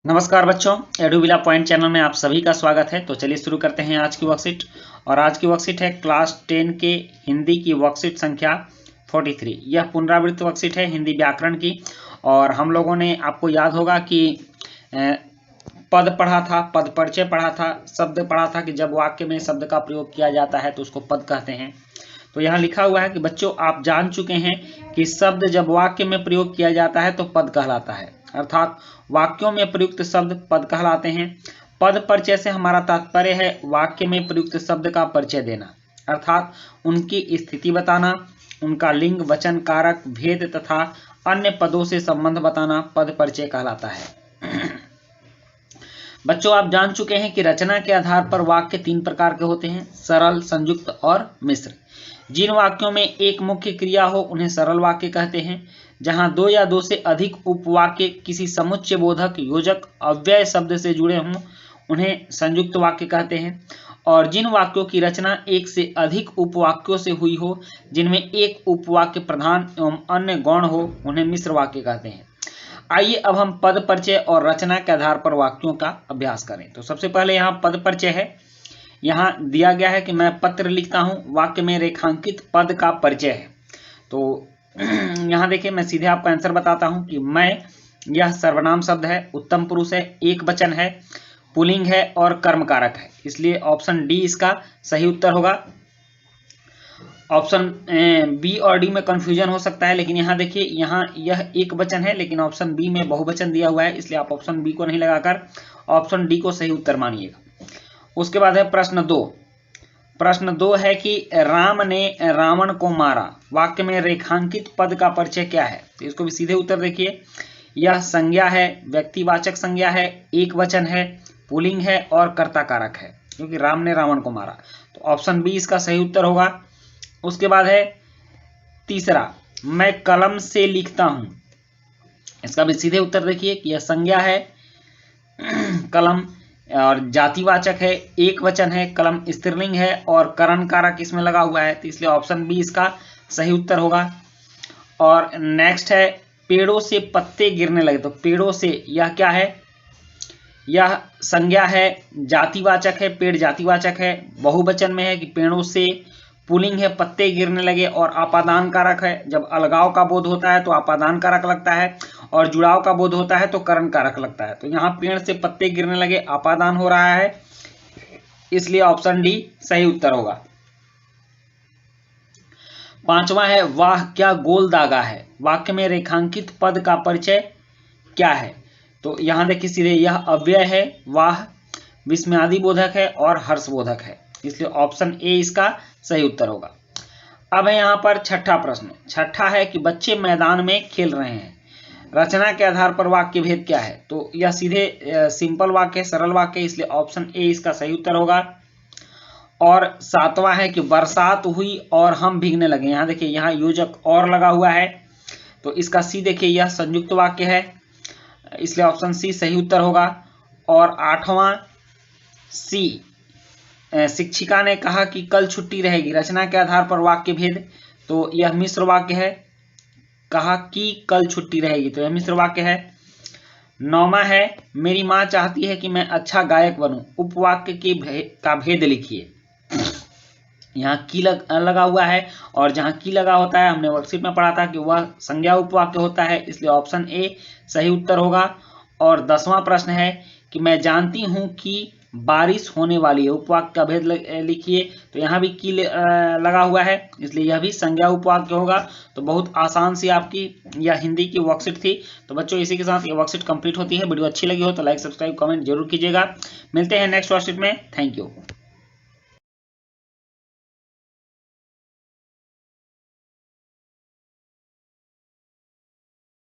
नमस्कार बच्चों, एडुविला point channel में आप सभी का स्वागत है। तो चलिए शुरू करते हैं आज की वर्कशीट। और आज की वर्कशीट है क्लास 10 के हिंदी की वर्कशीट संख्या 43। यह पुनरावृत्त वर्कशीट है हिंदी व्याकरण की। और हम लोगों ने, आपको याद होगा कि पद पढ़ा था, पद परिचय पढ़ा था, शब्द पढ़ा था कि जब वाक्य में शब्द का प्रयोग किया जाता है तो उसको पद कहते हैं। तो यहाँ लिखा हुआ है कि बच्चों आप जान चुके हैं कि शब्द जब वाक्य में प्रयोग किया जाता है तो पद कहलाता है, अर्थात वाक्यों में प्रयुक्त शब्द पद कहलाते हैं। पद परिचय से हमारा तात्पर्य है वाक्य में प्रयुक्त शब्द का परिचय देना, अर्थात उनकी स्थिति बताना, उनका लिंग, वचन, कारक, भेद तथा अन्य पदों से संबंध बताना पद परिचय कहलाता है। बच्चों आप जान चुके हैं कि रचना के आधार पर वाक्य 3 प्रकार के होते हैं, सरल, संयुक्त और मिश्र। जिन वाक्यों में एक मुख्य क्रिया हो उन्हें सरल वाक्य कहते हैं। जहां 2 या 2 से अधिक उपवाक्य किसी समुच्चय बोधक, योजक, अव्यय शब्द से जुड़े हों उन्हें संयुक्त वाक्य कहते हैं। और जिन वाक्यों की रचना एक से अधिक उपवाक्यों से हुई हो, जिनमें एक उपवाक्य प्रधान एवं अन्य गौण हो, उन्हें मिश्र वाक्य कहते हैं। आइए अब हम पद परिचय और रचना के आधार पर वाक्यों का अभ्यास करें। तो सबसे पहले यहाँ पद परिचय है। यहाँ दिया गया है कि मैं पत्र लिखता हूँ, वाक्य में रेखांकित पद का परिचय है। तो यहाँ देखिए, मैं सीधे आपको आंसर बताता हूँ कि मैं, यह सर्वनाम शब्द है, उत्तम पुरुष है, एक वचन है, पुल्लिंग है और कर्म कारक है, इसलिए ऑप्शन डी इसका सही उत्तर होगा। ऑप्शन बी और डी में कंफ्यूजन हो सकता है, लेकिन यहाँ देखिए, यहाँ यह एक वचन है लेकिन ऑप्शन बी में बहुवचन दिया हुआ है, इसलिए आप ऑप्शन बी को नहीं लगाकर ऑप्शन डी को सही उत्तर मानिएगा। उसके बाद है प्रश्न 2। प्रश्न 2 है कि राम ने रावण को मारा, वाक्य में रेखांकित पद का परिचय क्या है? तो इसको भी सीधे उत्तर देखिए, यह संज्ञा है, व्यक्तिवाचक संज्ञा है, एक वचन है, पुल्लिंग है और कर्ता कारक है, क्योंकि राम ने रावण को मारा। तो ऑप्शन बी इसका सही उत्तर होगा। उसके बाद है तीसरा, मैं कलम से लिखता हूं, इसका भी सीधे उत्तर देखिए कि यह संज्ञा है, कलम और जातिवाचक है, एक वचन है, कलम स्त्रीलिंग है और करण कारक इसमें लगा हुआ है, तो इसलिए ऑप्शन बी इसका सही उत्तर होगा। और नेक्स्ट है पेड़ों से पत्ते गिरने लगे, तो पेड़ों से यह क्या है? यह संज्ञा है, जातिवाचक है, पेड़ जातिवाचक है, बहुवचन में है कि पेड़ों से, पुल्लिंग है, पत्ते गिरने लगे और आपादान कारक है। जब अलगाव का बोध होता है तो आपादान कारक लगता है और जुड़ाव का बोध होता है तो करण कारक लगता है। तो यहाँ पेड़ से पत्ते गिरने लगे, आपादान हो रहा है, इसलिए ऑप्शन डी सही उत्तर होगा। 5वां है वाह क्या गोल दागा है, वाक्य में रेखांकित पद का परिचय क्या है? तो यहाँ देखिए सीधे, यह अव्यय है, वाह विस्मयादि बोधक है और हर्षबोधक है, इसलिए ऑप्शन ए इसका सही उत्तर होगा। अब है यहाँ पर छठा प्रश्न। छठा है कि बच्चे मैदान में खेल रहे हैं, रचना के आधार पर वाक्य भेद क्या है? तो यह सीधे सिंपल वाक्य है, सरल वाक्य है, इसलिए ऑप्शन ए इसका सही उत्तर होगा। और 7वां है कि बरसात हुई और हम भीगने लगे, यहाँ देखिए, यहाँ योजक और लगा हुआ है, तो इसका सी देखिए, यह संयुक्त वाक्य है, इसलिए ऑप्शन सी सही उत्तर होगा। और 8वां सी, शिक्षिका ने कहा कि कल छुट्टी रहेगी, रचना के आधार पर वाक्य भेद, तो यह मिश्र वाक्य है, कहा कि कल छुट्टी रहेगी, तो यह मिश्र वाक्य है। 9वां है मेरी मां चाहती है कि मैं अच्छा गायक बनूं, उपवाक्य का भेद लिखिए। यहाँ की लगा हुआ है, और जहां की लगा होता है हमने वर्कशीट में पढ़ा था कि वह संज्ञा उपवाक्य होता है, इसलिए ऑप्शन ए सही उत्तर होगा। और 10वां प्रश्न है कि मैं जानती हूं कि बारिश होने वाली है, उपवाक्य का भेद लिखिए, तो यहाँ भी की लगा हुआ है, इसलिए यह भी संज्ञा उपवाक्य होगा। तो बहुत आसान सी आपकी यह हिंदी की वर्कशीट थी। तो बच्चों इसी के साथ ये वर्कशीट कंप्लीट होती है। वीडियो अच्छी लगी हो तो लाइक, सब्सक्राइब, कमेंट जरूर कीजिएगा। मिलते हैं नेक्स्ट वर्कशीट में। Thank you.